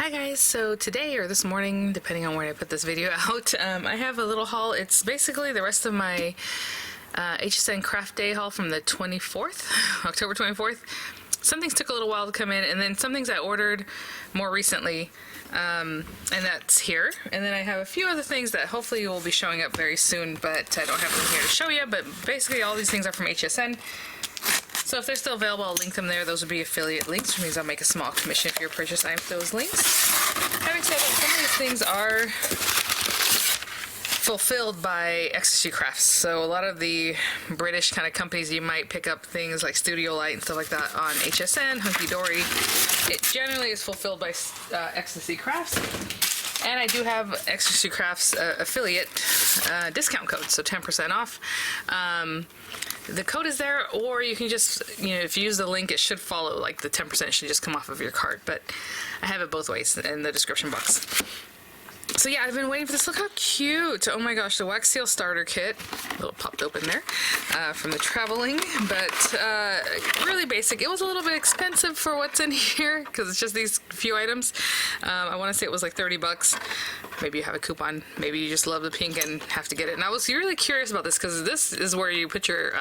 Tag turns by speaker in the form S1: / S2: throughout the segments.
S1: Hi guys, so today or this morning, depending on when I put this video out, I have a little haul. It's basically the rest of my HSN craft day haul from the 24th, October 24th. Some things took a little while to come in, and then some things I ordered more recently, and that's here. And then I have a few other things that hopefully will be showing up very soon, but I don't have them here to show you. But basically all these things are from HSN. So if they're still available, I'll link them there. Those will be affiliate links, which means I'll make a small commission if you purchase those links. Having said that, some of these things are fulfilled by Ecstasy Crafts. So a lot of the British kind of companies, you might pick up things like Studio Light and stuff like that on HSN, Hunky Dory. It generally is fulfilled by Ecstasy Crafts. And I do have Ecstasy Crafts affiliate discount code, so 10% off. The code is there, or you can just, if you use the link, it should follow, like the 10% should just come off of your cart, but I have it both ways in the description box. So yeah, I've been waiting for this. Look how cute. Oh my gosh, the wax seal starter kit. A little popped open there from the traveling, but really basic. It was a little bit expensive for what's in here because it's just these few items. I want to say it was like 30 bucks. Maybe you have a coupon. Maybe you just love the pink and have to get it. And I was really curious about this because this is where you put your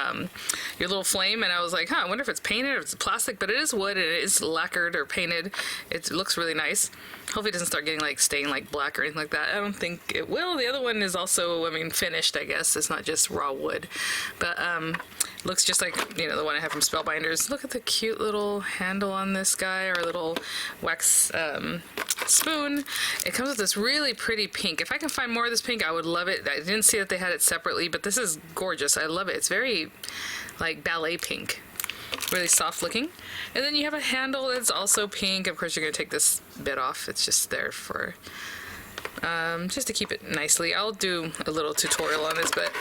S1: little flame, and I was like, I wonder if it's painted or if it's plastic, but it is wood and it is lacquered or painted. It looks really nice. Hopefully it doesn't start getting like stained like black or anything like that. I don't think it will. The other one is also, finished, I guess. It's not just raw wood, but looks just like, the one I have from Spellbinders. Look at the cute little handle on this guy, or little wax spoon. It comes with this really pretty pink. If I can find more of this pink, I would love it. I didn't see that they had it separately, but this is gorgeous. I love it. It's very like ballet pink. Really soft looking. And then you have a handle that's also pink. Of course, you're going to take this bit off. It's just there for just to keep it nicely. I'll do a little tutorial on this, but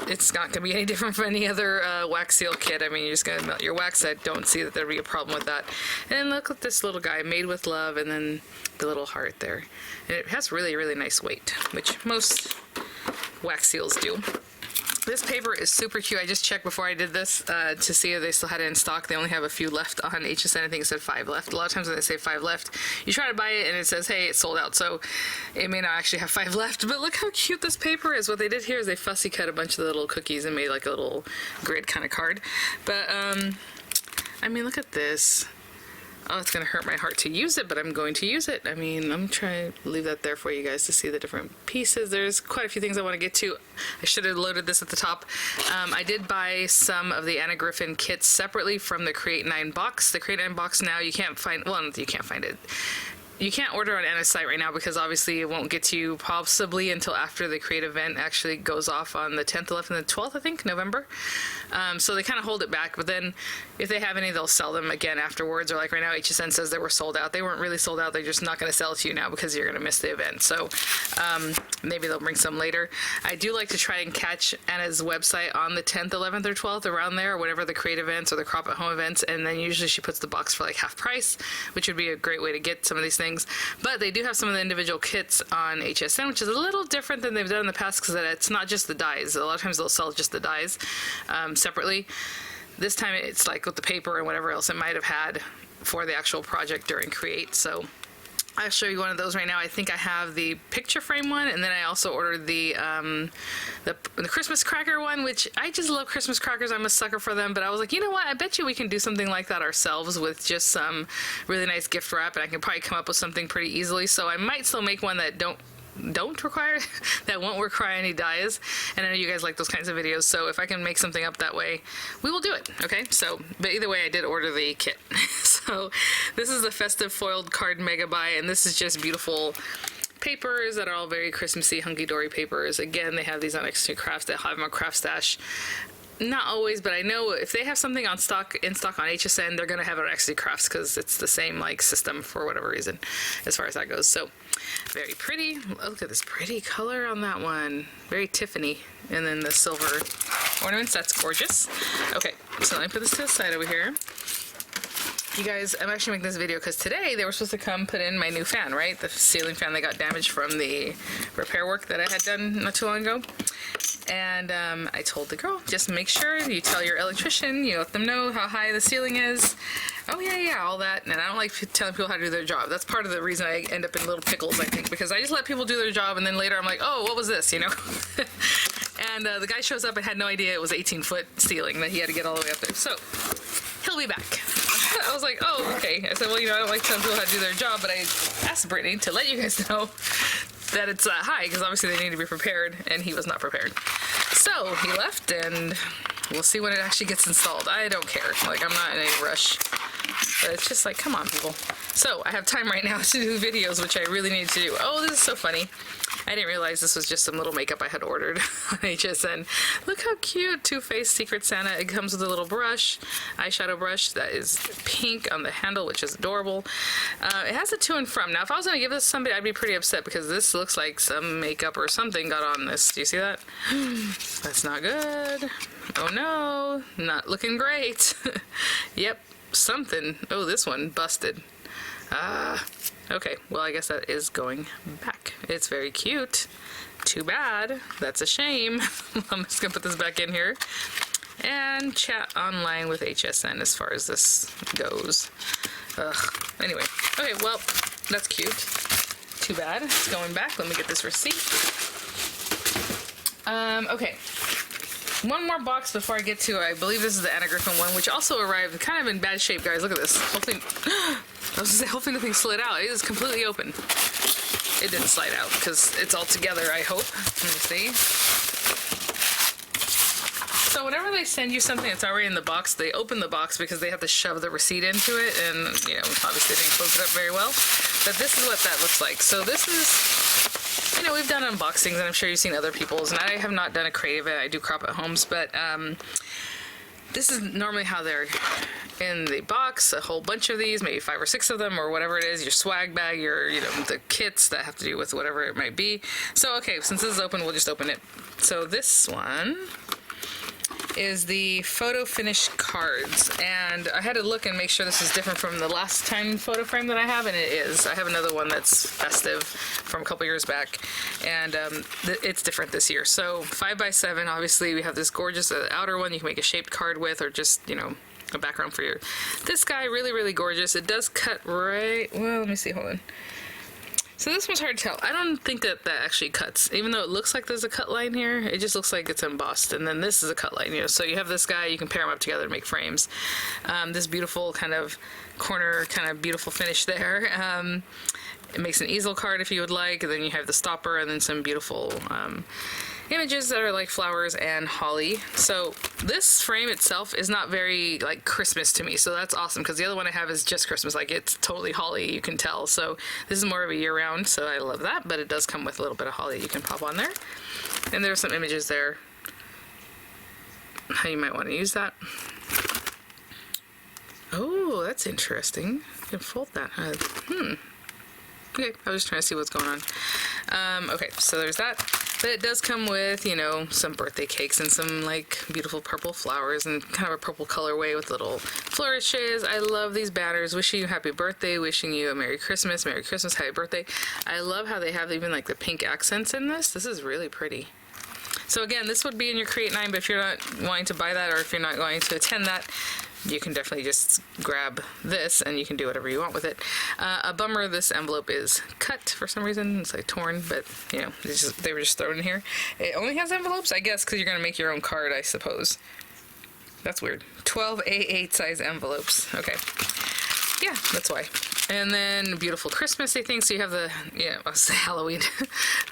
S1: it's not going to be any different from any other wax seal kit. You're just going to melt your wax. I don't see that there'd be a problem with that. And then look at this little guy, made with love, and then the little heart there. And it has really, really nice weight, which most wax seals do. This paper is super cute. I just checked before I did this to see if they still had it in stock. They only have a few left on HSN. I think it said 5 left. A lot of times when they say 5 left, you try to buy it and it says, hey, it's sold out. So it may not actually have 5 left, but look how cute this paper is. What they did here is they fussy cut a bunch of the little cookies and made like a little grid kind of card. But, look at this. Oh, it's going to hurt my heart to use it, but I'm going to use it. I'm trying to leave that there for you guys to see the different pieces. There's quite a few things I want to get to. I should have loaded this at the top. I did buy some of the Anna Griffin kits separately from the Create 9 box. The Create 9 box now you can't find, well, you can't find it. You can't order on Anna's site right now because obviously it won't get to you possibly until after the Create event actually goes off on the 10th, 11th, and the 12th, I think, November. So they kind of hold it back, but then if they have any, they'll sell them again afterwards. Or like right now, HSN says they were sold out. They weren't really sold out. They're just not going to sell it to you now because you're going to miss the event. So maybe they'll bring some later. I do like to try and catch Anna's website on the 10th, 11th, or 12th, around there, or whatever the Create events or the Crop at Home events, and then usually she puts the box for like half price, which would be a great way to get some of these things. But they do have some of the individual kits on HSN, which is a little different than they've done in the past because it's not just the dies. A lot of times they'll sell just the dies separately. This time it's like with the paper and whatever else it might have had for the actual project during Create. So I'll show you one of those right now. I think I have the picture frame one, and then I also ordered the Christmas cracker one, which I just love Christmas crackers. I'm a sucker for them, but I was like, you know what? I bet you we can do something like that ourselves with just some really nice gift wrap, and I can probably come up with something pretty easily. So I might still make one that don't require, that won't require any dies, and I know you guys like those kinds of videos, so if I can make something up that way, we will do it. Okay, so but either way, I did order the kit. So this is the Festive foiled card mega buy, and this is just beautiful papers that are all very Christmassy, hunky dory papers. Again, they have these on Ecstasy Crafts. They have them on Craft Stash. Not always, but I know if they have something in stock on HSN, they're gonna have it on Ecstasy Crafts because it's the same like system for whatever reason, as far as that goes. So very pretty. Look at this pretty color on that one. Very Tiffany. And then the silver ornaments. That's gorgeous. Okay, so let me put this to the side over here. You guys, I'm actually making this video because today they were supposed to come put in my new fan, right? The ceiling fan that got damaged from the repair work that I had done not too long ago. And I told the girl, just make sure you tell your electrician, you let them know how high the ceiling is. Oh yeah, all that. And I don't like telling people how to do their job. That's part of the reason I end up in little pickles, I think, because I just let people do their job, and then later I'm like, oh, what was this, you know? And the guy shows up and had no idea it was 18-foot ceiling that he had to get all the way up there. So he'll be back. I was like, oh, okay. I said, well, you know, I don't like telling people how to do their job, but I asked Brittany to let you guys know that it's high, because obviously they need to be prepared, and he was not prepared. So he left, and we'll see when it actually gets installed. I don't care. Like, I'm not in any rush. But it's just like, come on, people. So I have time right now to do videos, which I really need to do. Oh, this is so funny. I didn't realize this was just some little makeup I had ordered on HSN. Look how cute. Too Faced Secret Santa. It comes with a little brush, eyeshadow brush that is pink on the handle, which is adorable. It has a to and from. Now, if I was going to give this to somebody, I'd be pretty upset, because this looks like some makeup or something got on this. Do you see that? That's not good. Oh no, not looking great. Yep, something. Oh, this one busted. Okay, well, I guess that is going back. It's very cute. Too bad. That's a shame. I'm just gonna put this back in here and chat online with HSN as far as this goes. Anyway, okay, well, that's cute. Too bad. It's going back. Let me get this receipt. Okay. One more box before I get to, I believe this is the Anna Griffin one, which also arrived kind of in bad shape, guys. Look at this. Hopefully, I was gonna say, hopefully nothing slid out. It is completely open. It didn't slide out because it's all together, I hope. Let me see. So whenever they send you something that's already in the box, they open the box because they have to shove the receipt into it, and, you know, obviously they didn't close it up very well. But this is what that looks like. So this is, you know, we've done unboxings, and I'm sure you've seen other people's, and I have not done a creative. I do crop at homes, but this is normally how they're in the box. A whole bunch of these, maybe 5 or 6 of them, or whatever it is, your swag bag, your, you know, the kits that have to do with whatever it might be. So, okay, since this is open, we'll just open it. So this one is the photo finish cards, and I had to look and make sure this is different from the last time photo frame that I have, and it is. I have another one that's Festive from a couple years back, and it's different this year. So 5x7, obviously we have this gorgeous outer one you can make a shaped card with, or just, you know, a background for your, this guy, really gorgeous. It does cut right, well, let me see, hold on. So this one's hard to tell. I don't think that actually cuts. Even though it looks like there's a cut line here, it just looks like it's embossed. And then this is a cut line, you know. So you have this guy, you can pair them up together to make frames. This beautiful kind of corner, kind of beautiful finish there. It makes an easel card if you would like. And then you have the stopper, and then some beautiful images that are like flowers and holly. So this frame itself is not very like Christmas to me, so that's awesome, because the other one I have is just Christmas, like it's totally holly, you can tell. So this is more of a year-round, so I love that, but it does come with a little bit of holly you can pop on there. And there's some images there, how you might want to use that. Oh, that's interesting. You can fold that. Okay, I was just trying to see what's going on. Okay, so there's that. But it does come with, you know, some birthday cakes and some, like, beautiful purple flowers and kind of a purple colorway with little flourishes. I love these banners. Wishing you happy birthday, wishing you a Merry Christmas, happy birthday. I love how they have even, like, the pink accents in this. This is really pretty. So, again, this would be in your Create 9, but if you're not wanting to buy that, or if you're not going to attend that, you can definitely just grab this and you can do whatever you want with it. A bummer, this envelope is cut for some reason. It's like torn, but you know, they were just thrown in here. It only has envelopes, I guess, because you're going to make your own card, I suppose. That's weird. 12 A8 size envelopes. Okay. Yeah, that's why. And then beautiful Christmassy things. So you have the, yeah, I'll say Halloween,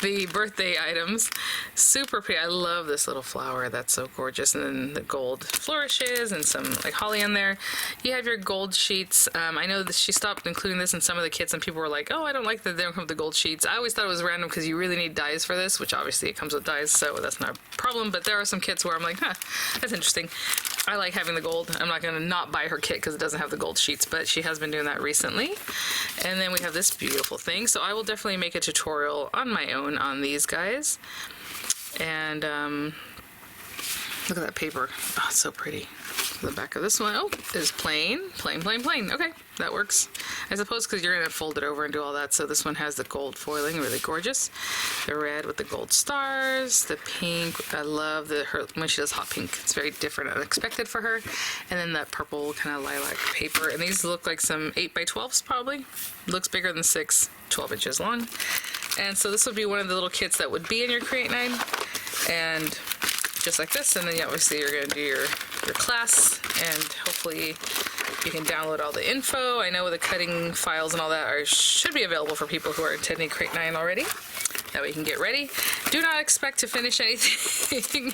S1: the birthday items. Super pretty. I love this little flower. That's so gorgeous. And then the gold flourishes and some like holly in there. You have your gold sheets. I know that she stopped including this in some of the kits, and people were like, oh, I don't like that they don't come with the gold sheets. I always thought it was random because you really need dies for this, which obviously it comes with dies, so that's not a problem. But there are some kits where I'm like, huh, that's interesting. I like having the gold. I'm not going to not buy her kit because it doesn't have the gold sheets, but she has been doing that recently. And then we have this beautiful thing. So I will definitely make a tutorial on my own on these guys. And look at that paper. Oh, it's so pretty. The back of this one, oh, is plain. Okay, that works. I suppose because you're gonna fold it over and do all that. So this one has the gold foiling, really gorgeous. The red with the gold stars, the pink. I love her when she does hot pink. It's very different, unexpected for her. And then that purple kind of lilac paper. And these look like some 8x12s probably. Looks bigger than 6, 12 inches long. And so this would be one of the little kits that would be in your Create 9. And just like this, and then obviously you're going to do your class, and hopefully you can download all the info. I know the cutting files and all that should be available for people who are attending Create 9 already. That way you can get ready. Do not expect to finish anything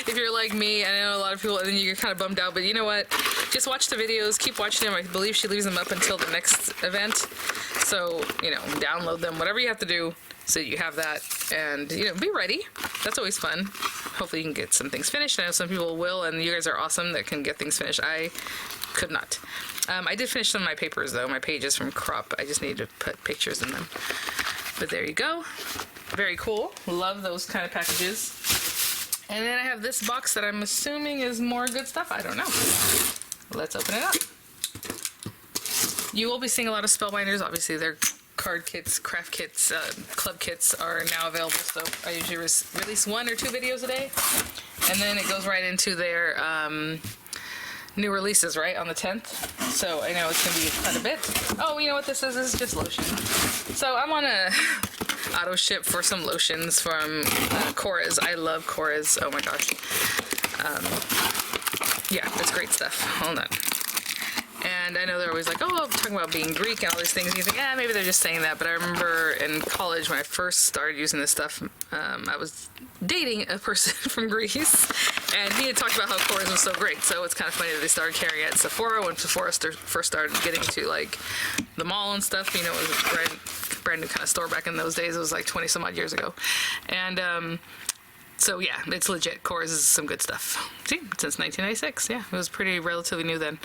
S1: if you're like me. I know a lot of people, and then you're kind of bummed out, but you know what? Just watch the videos, keep watching them. I believe she leaves them up until the next event. So, download them, whatever you have to do so you have that, and, be ready. That's always fun. Hopefully you can get some things finished. I know some people will, and you guys are awesome that can get things finished. I could not. I did finish some of my papers, though, my pages from Crop. I just need to put pictures in them. But there you go. Very cool. Love those kind of packages. And then I have this box that I'm assuming is more good stuff. I don't know. Let's open it up. You will be seeing a lot of Spellbinders. Obviously, they're card kits, craft kits, club kits are now available, so I usually release 1 or 2 videos a day, and then it goes right into their new releases right on the 10th, so I know it's going to be quite a bit. Oh, you know what this is? This is just lotion. So I'm on a auto ship for some lotions from Cora's. I love Cora's. Oh my gosh. Yeah, it's great stuff. Hold on. And I know they're always like, oh, I'm talking about being Greek and all these things. And you think, maybe they're just saying that. But I remember in college when I first started using this stuff, I was dating a person from Greece. And he had talked about how Cora's was so great. So it's kind of funny that they started carrying it at Sephora when Sephora first started getting to like the mall and stuff. It was a brand new kind of store back in those days. It was like 20 some odd years ago. And so yeah, it's legit. Cora's is some good stuff. See, since 1996. Yeah, it was pretty relatively new then.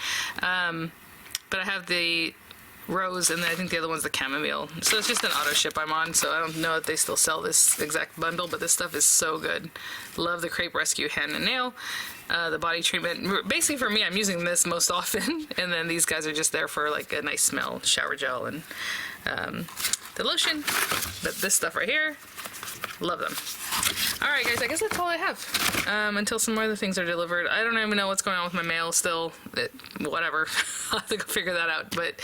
S1: But I have the rose, and then I think the other one's the chamomile. So it's just an auto ship I'm on. So I don't know if they still sell this exact bundle, but this stuff is so good. Love the Crepe Rescue hand and nail. The body treatment. Basically for me, I'm using this most often, and then these guys are just there for like a nice smell, shower gel, and the lotion. But this stuff right here, love them. Alright guys, I guess that's all I have until some more other things are delivered. I don't even know what's going on with my mail still. Whatever. I'll have to go figure that out. But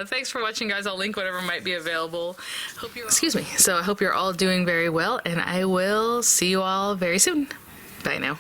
S1: thanks for watching, guys. I'll link whatever might be available. Excuse me. So I hope you're all doing very well, and I will see you all very soon. Bye now.